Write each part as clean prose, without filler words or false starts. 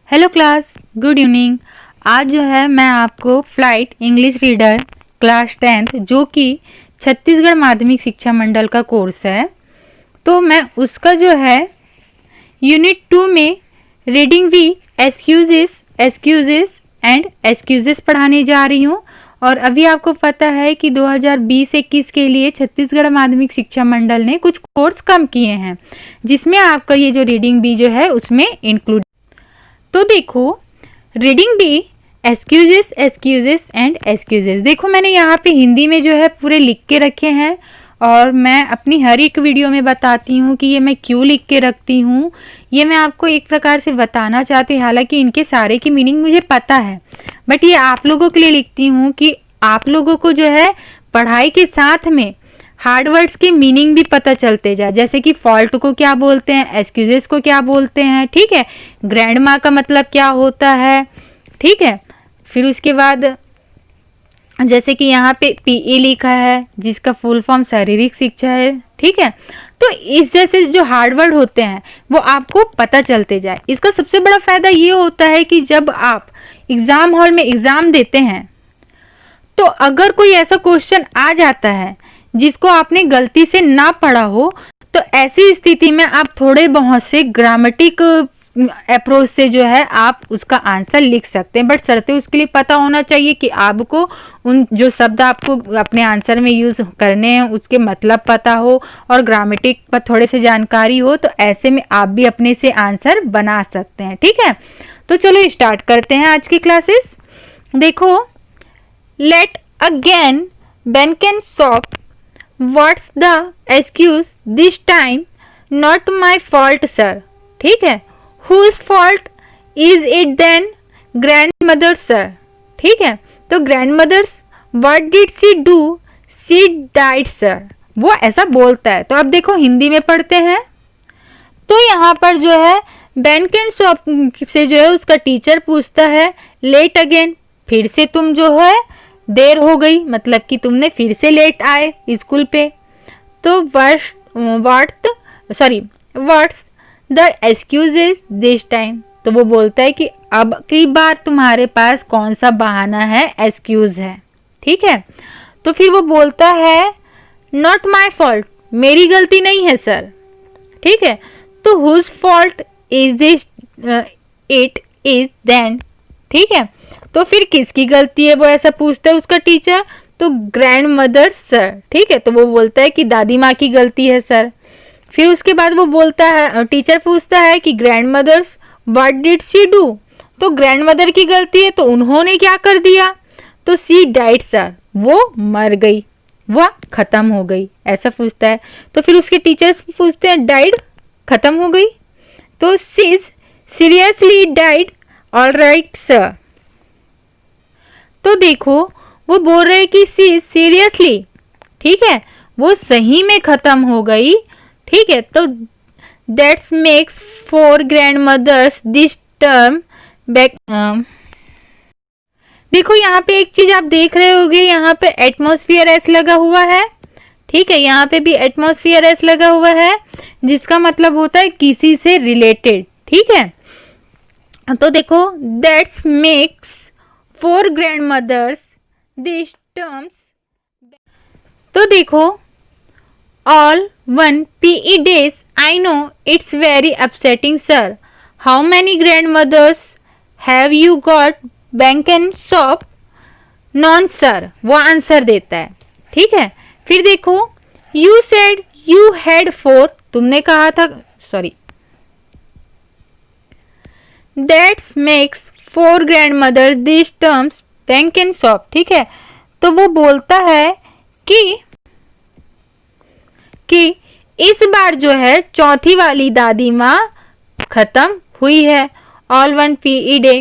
Hello class, good evening. आज जो है मैं आपको flight English reader class 10th जो कि छत्तीसगढ़ माध्यमिक शिक्षा मंडल का कोर्स है, तो मैं उसका जो है यूनिट 2 में reading we excuses and excuses पढ़ाने जा रही हूँ। और अभी आपको पता है कि 2020-21 के लिए छत्तीसगढ़ माध्यमिक शिक्षा मंडल ने कुछ कोर्स कम किए हैं, जिसमें आपका ये जो रीडिंग बी जो है उसमें इंक्लूड। तो देखो, reading B excuses and excuses. देखो, मैंने यहाँ पे हिंदी में जो है पूरे लिख के रखे हैं और मैं अपनी हर एक वीडियो में बताती हूँ कि ये मैं क्यों लिख के रखती हूँ। ये मैं आपको एक प्रकार से बताना चाहती हूँ, हालांकि इनके सारे की मीनिंग मुझे पता है, बट ये आप लोगों के लिए लिखती हूँ कि आप लोगों को जो है पढ़ाई के साथ में हार्ड वर्ड्स के मीनिंग भी पता चलते जाए, जैसे कि फॉल्ट को क्या बोलते हैं, एक्सक्यूजेस को क्या बोलते हैं, ठीक है, ग्रैंड माँ का मतलब क्या होता है, ठीक है। फिर उसके बाद जैसे कि यहाँ पे पीई लिखा है जिसका फुल फॉर्म शारीरिक शिक्षा है, ठीक है। तो इस जैसे जो हार्ड वर्ड होते हैं वो आपको पता चलते जाए। इसका सबसे बड़ा फायदा ये होता है कि जब आप एग्जाम हॉल में एग्जाम देते हैं तो अगर कोई ऐसा क्वेश्चन आ जाता है जिसको आपने गलती से ना पढ़ा हो, तो ऐसी स्थिति में आप थोड़े बहुत से ग्रामेटिक अप्रोच से जो है आप उसका आंसर लिख सकते हैं, बट शर्तें उसके लिए पता होना चाहिए कि आपको उन जो शब्द आपको अपने आंसर में यूज करने हैं उसके मतलब पता हो और ग्रामेटिक पर थोड़े से जानकारी हो, तो ऐसे में आप भी अपने से आंसर बना सकते हैं, ठीक है। तो चलो स्टार्ट करते हैं आज की क्लासेस। देखो, लेट अगेन बेंकन shop, what's the excuse this time, not my fault sir, ठीक है। Whose fault is it then? Grandmother sir, ठीक है। तो grandmother's what did she do? She died sir, वो ऐसा बोलता है। तो अब देखो हिंदी में पढ़ते हैं। तो यहाँ पर जो है बेंकन शॉप से जो है उसका टीचर पूछता है लेट अगेन, फिर से तुम जो है देर हो गई, मतलब कि तुमने फिर से लेट आए स्कूल पे। तो what's the excuses this time, तो वो बोलता है कि अब की बार तुम्हारे पास कौन सा बहाना है, एक्सक्यूज है, ठीक है। तो फिर वो बोलता है नॉट माई फॉल्ट, मेरी गलती नहीं है सर, ठीक है। तो whose fault is this it is then, ठीक है। तो फिर किसकी गलती है वो ऐसा पूछता है उसका टीचर। तो ग्रैंड मदर सर, ठीक है। तो वो बोलता है कि दादी माँ की गलती है सर। फिर उसके बाद वो बोलता है, टीचर पूछता है कि grandmother's what did she do, तो ग्रैंड मदर की गलती है तो उन्होंने क्या कर दिया। तो शी डाइड सर, वो मर गई, वह खत्म हो गई, ऐसा पूछता है। तो फिर उसके टीचर्स पूछते हैं डाइड, खत्म हो गई। तो she seriously died, all right sir. तो देखो वो बोल रहे कि शी सीरियसली, ठीक है, वो सही में खत्म हो गई, ठीक है। तो that's makes for grandmother's this term back. देखो यहाँ पे एक चीज आप देख रहे होगे, यहाँ पे एटमॉस्फेयर एस लगा हुआ है, ठीक है। यहाँ पे भी एटमॉस्फेयर एस लगा हुआ है जिसका मतलब होता है किसी से रिलेटेड, ठीक है। तो देखो that's makes for grandmother's this terms. तो देखो all 1 PE days, I know it's very upsetting sir. How many grandmothers have you got bank and shop? None sir, वो आंसर देता है, ठीक है। फिर देखो you said you had 4, तुमने कहा था, sorry, that makes 4 grandmothers these terms bank and shop, ठीक है। तो वो बोलता है कि इस बार जो है चौथी वाली दादी माँ खत्म हुई है, ऑल 1 PE डे,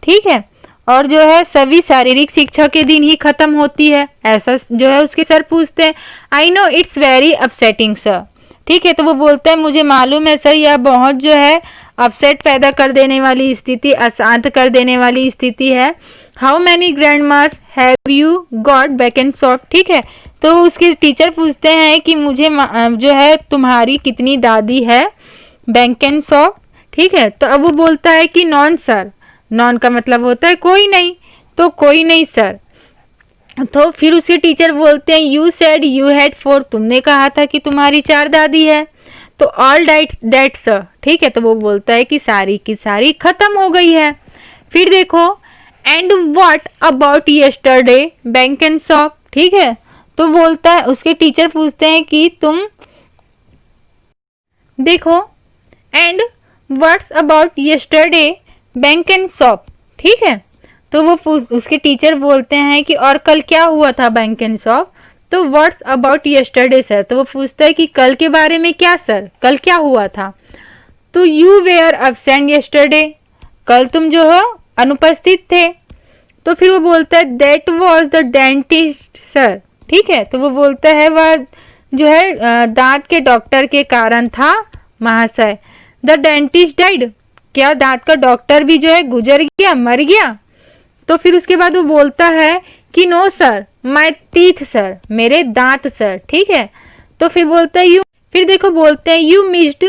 ठीक है। और जो है सभी शारीरिक शिक्षा के दिन ही खत्म होती है, ऐसा जो है उसके सर पूछते हैं। I know it's very upsetting sir, ठीक है। तो वो बोलता है मुझे मालूम है सर, यह बहुत जो है अपसेट पैदा कर देने वाली स्थिति, अशांत कर देने वाली स्थिति है। How many grand mass have you got back and shop, ठीक है। तो उसके टीचर पूछते हैं कि मुझे जो है तुम्हारी कितनी दादी है बैंक एंड शॉप, ठीक है। तो अब वो बोलता है कि नॉन सर, नॉन का मतलब होता है कोई नहीं, तो कोई नहीं सर। तो फिर उसके टीचर बोलते हैं यू सेड यू हैड 4, तुमने कहा था कि तुम्हारी 4 दादी है। तो ऑल डेट सर, ठीक है। तो वो बोलता है कि सारी की सारी खत्म हो गई है। फिर देखो and what about yesterday bank and shop, ठीक है। तो बोलता है, उसके टीचर पूछते हैं कि तुम देखो and what's about yesterday bank and shop, ठीक है। तो वो उसके टीचर बोलते हैं कि और कल क्या हुआ था बैंक एंड शॉप। तो व्हाट्स अबाउट यस्टरडे सर, तो वो पूछता है कि कल के बारे में क्या सर, कल क्या हुआ था। तो यू वेयर अब्सेंट यस्टरडे, कल तुम जो हो अनुपस्थित थे। तो फिर वो बोलता है that was the dentist sir, ठीक है। तो वो बोलता है वह जो है दांत के डॉक्टर के कारण था महाशय। द डेंटिस्ट डाइड, क्या दांत का डॉक्टर भी जो है गुजर गया, मर गया। तो फिर उसके बाद वो बोलता है कि no sir my teeth sir, मेरे दांत सर, ठीक है। तो फिर बोलता है यू, फिर देखो बोलते हैं you missed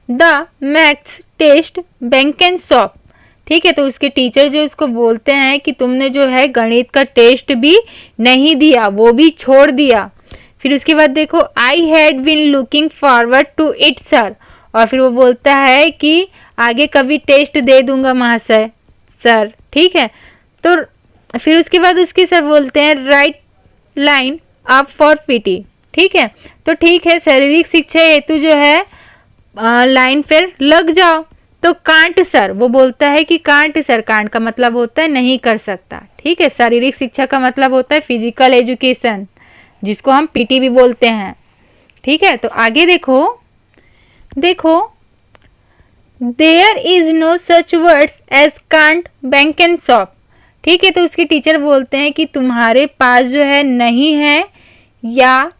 the maths test bank and shop, ठीक है। तो उसके टीचर जो उसको बोलते हैं कि तुमने जो है गणित का टेस्ट भी नहीं दिया, वो भी छोड़ दिया। फिर उसके बाद देखो I had been looking forward to it sir, और फिर वो बोलता है कि आगे कभी टेस्ट दे दूंगा महाशय सर, ठीक है। तो फिर उसके बाद उसके सर बोलते हैं right line up for PT, ठीक है। तो ठीक है, शारीरिक शिक्षा हेतु जो है लाइन पर लग जाओ। तो कांट सर, वो बोलता है कि कांट सर, कांट का मतलब होता है नहीं कर सकता, ठीक है। शारीरिक शिक्षा का मतलब होता है फिजिकल एजुकेशन, जिसको हम पीटी भी बोलते हैं, ठीक है। तो आगे देखो, देखो there is no such words as can't bank and shop, ठीक है। तो उसके टीचर बोलते हैं कि तुम्हारे पास जो है नहीं है, या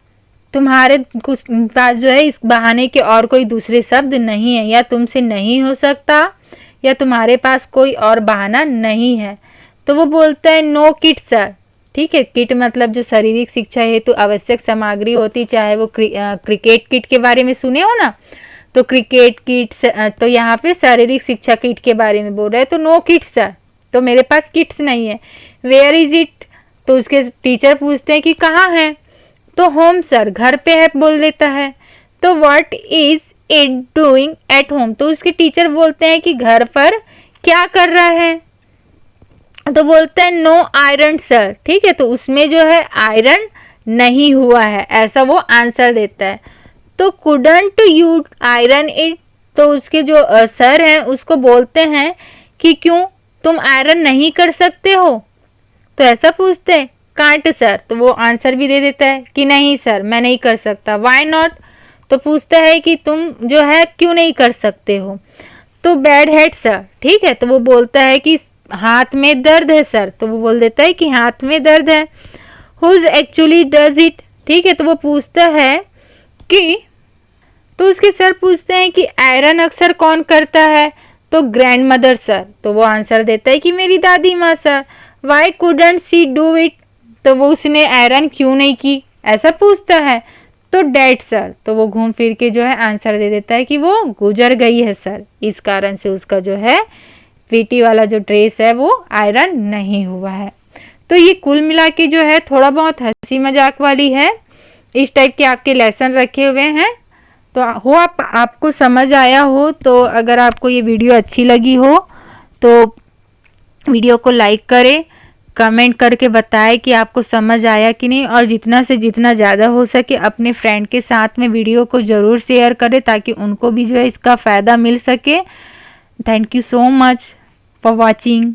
तुम्हारे कुछ पास जो है इस बहाने के और कोई दूसरे शब्द नहीं है, या तुमसे नहीं हो सकता, या तुम्हारे पास कोई और बहाना नहीं है। तो वो बोलता है नो किट सर, ठीक है। किट मतलब जो शारीरिक शिक्षा हेतु आवश्यक सामग्री होती, चाहे वो क्रिकेट किट के बारे में सुने हो ना, तो क्रिकेट किट, तो यहाँ पे शारीरिक शिक्षा किट के बारे में बोल रहे हैं। तो नो किट सर, तो मेरे पास किट्स नहीं है। वेयर इज इट, तो उसके टीचर पूछते हैं कि कहाँ है। तो होम सर, घर पे है बोल देता है। तो what is it doing at home, तो उसके टीचर बोलते हैं कि घर पर क्या कर रहा है। तो बोलते हैं नो आयरन सर, ठीक है। तो उसमें जो है आयरन नहीं हुआ है, ऐसा वो आंसर देता है। तो कुडंट यू आयरन इट, तो उसके जो सर हैं उसको बोलते हैं कि क्यों तुम आयरन नहीं कर सकते हो। तो ऐसा पूछते हैं कांट सर, तो वो आंसर भी दे देता है कि नहीं सर मैं नहीं कर सकता। व्हाई नॉट, तो पूछता है कि तुम जो है क्यों नहीं कर सकते हो। तो बैड हेड सर, ठीक है। तो वो बोलता है कि हाथ में दर्द है सर, तो वो बोल देता है कि हाथ में दर्द है। हुज एक्चुअली डज इट, ठीक है। तो वो पूछता है कि, तो उसके सर पूछते हैं कि आयरन अक्सर कौन करता है। तो ग्रैंड मदर सर, तो वो आंसर देता है कि मेरी दादी माँ sir. Why couldn't she do it, तो वो उसने आयरन क्यों नहीं की, ऐसा पूछता है। तो डैड सर, तो वो घूम फिर के जो है आंसर दे देता है कि वो गुजर गई है सर, इस कारण से उसका जो है पीटी वाला जो ड्रेस है वो आयरन नहीं हुआ है। तो ये कुल मिला के जो है थोड़ा बहुत हंसी मजाक वाली है, इस टाइप के आपके लेसन रखे हुए हैं। तो हो आपको समझ आया हो। तो अगर आपको ये वीडियो अच्छी लगी हो तो वीडियो को लाइक करें, कमेंट करके बताएं कि आपको समझ आया कि नहीं, और जितना से जितना ज़्यादा हो सके अपने फ्रेंड के साथ में वीडियो को ज़रूर शेयर करें ताकि उनको भी जो है इसका फ़ायदा मिल सके। Thank you so much for watching.